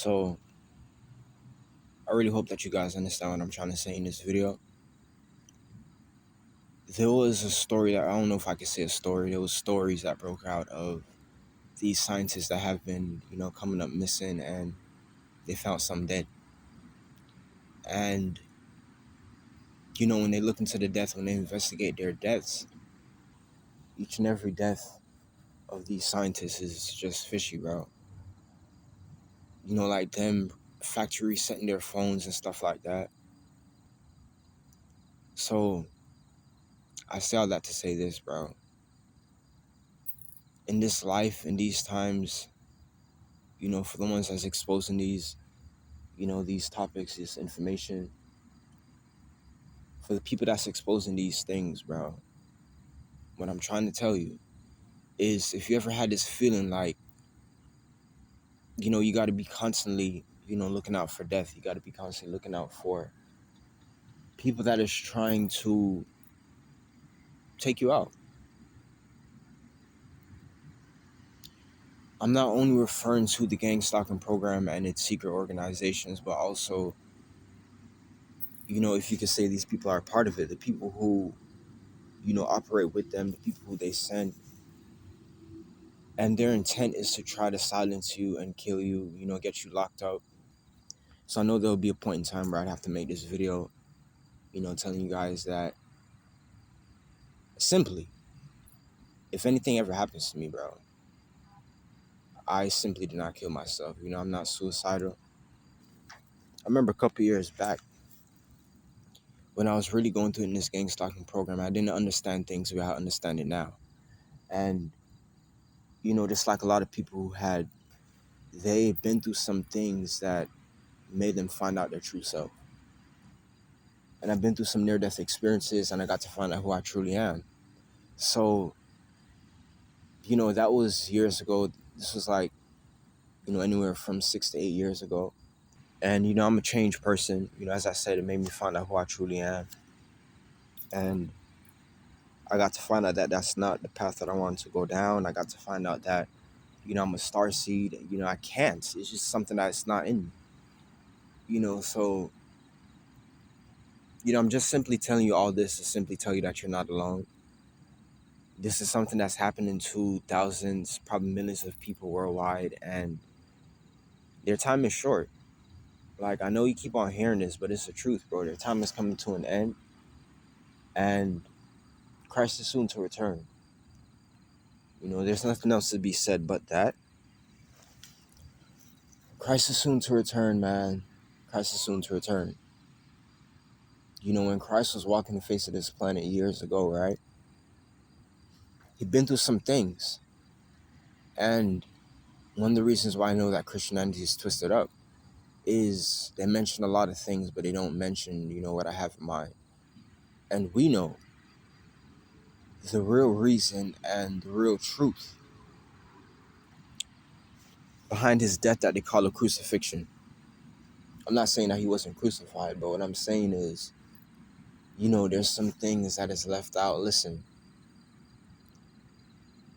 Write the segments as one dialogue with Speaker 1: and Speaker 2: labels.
Speaker 1: So I really hope that you guys understand what I'm trying to say in this video. There was a story that I don't know if I could say a story. There was stories that broke out of these scientists that have been, coming up missing, and they found some dead. And when they look into the death, when they investigate their deaths, each and every death of these scientists is just fishy, bro. Like them factory setting their phones and stuff like that. So I say all that to say this, bro. In this life, in these times, for the ones that's exposing these topics, this information, for the people that's exposing these things, bro, what I'm trying to tell you is, if you ever had this feeling like, you got to be constantly, looking out for death, you got to be constantly looking out for people that is trying to take you out. I'm not only referring to the Gangstalking program and its secret organizations, but also, if you could say these people are a part of it, the people who, operate with them, the people who they send, and their intent is to try to silence you and kill you, get you locked up. So I know there'll be a point in time where I'd have to make this video, telling you guys that simply, if anything ever happens to me, bro, I simply did not kill myself. I'm not suicidal. I remember a couple years back when I was really going through in this gang stalking program, I didn't understand things the way I understand it now. And, just like a lot of people who they've been through some things that made them find out their true self. And I've been through some near-death experiences, and I got to find out who I truly am. So, that was years ago. This was like, anywhere from 6 to 8 years ago. And, I'm a changed person. As I said, it made me find out who I truly am. And I got to find out that that's not the path that I wanted to go down. I got to find out that, I'm a star seed. I can't. It's just something that's not in me. So, I'm just simply telling you all this to simply tell you that you're not alone. This is something that's happening to thousands, probably millions of people worldwide, and their time is short. Like, I know you keep on hearing this, but it's the truth, bro. Their time is coming to an end, and Christ is soon to return. There's nothing else to be said but that. Christ is soon to return, man. Christ is soon to return. When Christ was walking the face of this planet years ago, right? He'd been through some things. And one of the reasons why I know that Christianity is twisted up is they mention a lot of things, but they don't mention, what I have in mind. And we know the real reason and the real truth behind his death that they call a crucifixion. I'm not saying that he wasn't crucified, but what I'm saying is, there's some things that is left out. Listen,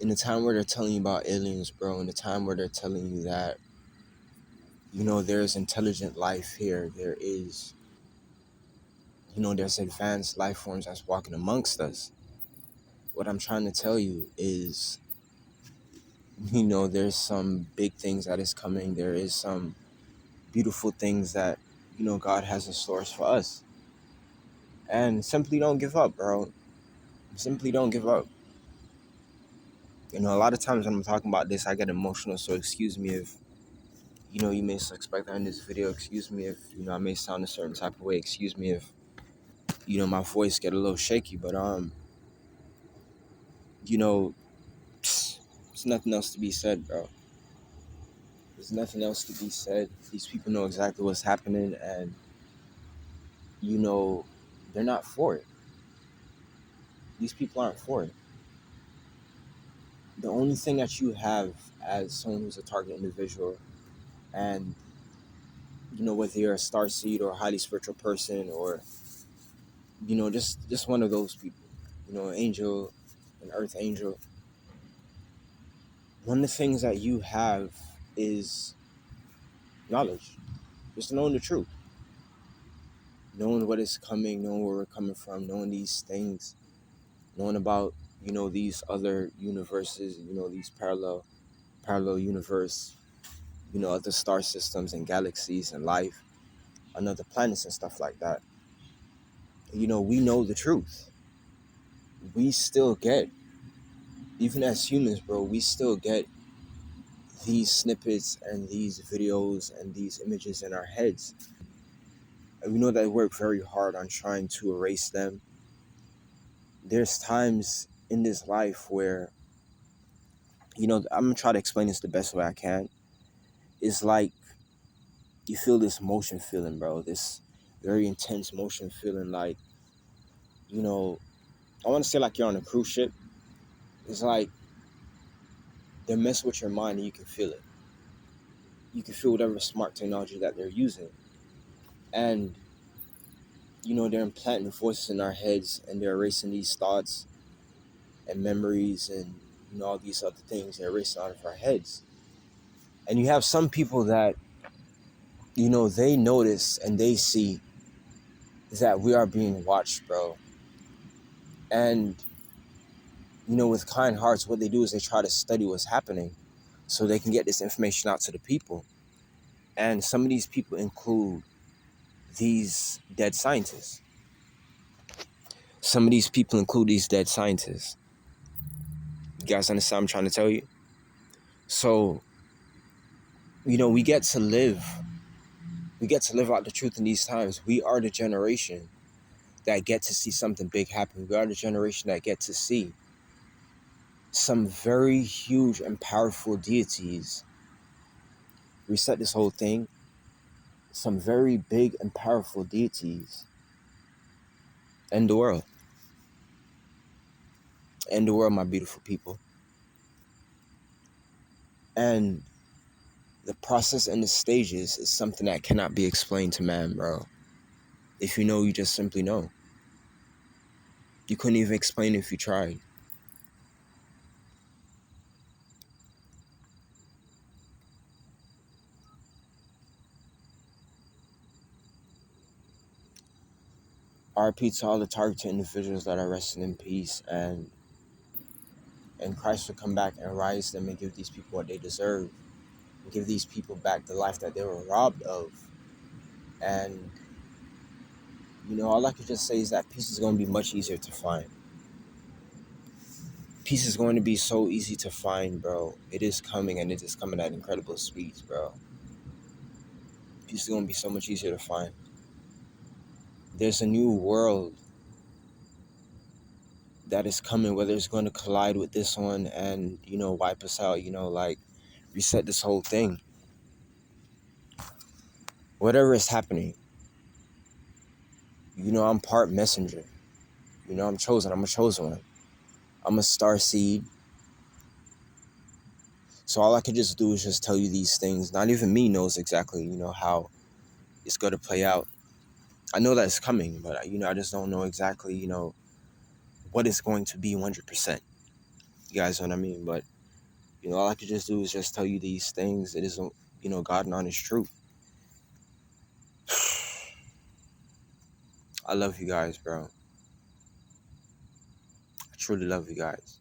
Speaker 1: in the time where they're telling you about aliens, bro, in the time where they're telling you that, there's intelligent life here, there is, there's advanced life forms that's walking amongst us. What I'm trying to tell you is, there's some big things that is coming. There is some beautiful things that, God has in stores for us. And simply don't give up, bro. Simply don't give up. A lot of times when I'm talking about this, I get emotional. So excuse me if, you may suspect that in this video. Excuse me if, I may sound a certain type of way. Excuse me if, my voice get a little shaky. But, there's nothing else to be said, bro. There's nothing else to be said. These people know exactly what's happening, and, they're not for it. These people aren't for it. The only thing that you have as someone who's a target individual, and, whether you're a star seed or a highly spiritual person, or, just one of those people, an angel, an earth angel, one of the things that you have is knowledge, just knowing the truth, knowing what is coming, knowing where we're coming from, knowing these things, knowing about, these other universes, these parallel universe, other star systems and galaxies and life on other planets and stuff like that. We know the truth. We still get, even as humans, bro, we still get these snippets and these videos and these images in our heads. And we know that we work very hard on trying to erase them. There's times in this life where, I'm gonna try to explain this the best way I can. It's like you feel this motion feeling, bro. This very intense motion feeling, like, you know, I want to say like you're on a cruise ship. It's like they mess with your mind and you can feel it. You can feel whatever smart technology that they're using. And, they're implanting voices in our heads and they're erasing these thoughts and memories and, all these other things. They're erasing out of our heads. And you have some people that, they notice and they see that we are being watched, bro. And, with kind hearts, what they do is they try to study what's happening so they can get this information out to the people. And some of these people include these dead scientists. Some of these people include these dead scientists. You guys understand what I'm trying to tell you? So, we get to live. We get to live out the truth in these times. We are the generation that get to see something big happen. We are the generation that get to see some very huge and powerful deities reset this whole thing. Some very big and powerful deities end the world. End the world, my beautiful people. And the process and the stages is something that cannot be explained to man, bro. If you know, you just simply know. You couldn't even explain it if you tried. RP to all the targeted individuals that are resting in peace, and Christ will come back and rise them and give these people what they deserve. And give these people back the life that they were robbed of. And, all I can just say is that peace is going to be much easier to find. Peace is going to be so easy to find, bro. It is coming, and it is coming at incredible speeds, bro. Peace is going to be so much easier to find. There's a new world that is coming, whether it's going to collide with this one and, wipe us out, like reset this whole thing. Whatever is happening, I'm part messenger. I'm chosen. I'm a chosen one. I'm a star seed. So all I could just do is just tell you these things. Not even me knows exactly, how it's going to play out. I know that it's coming, but, I just don't know exactly, what it's going to be 100%. You guys know what I mean? But, all I could just do is just tell you these things. It is, God and honest truth. I love you guys, bro. I truly love you guys.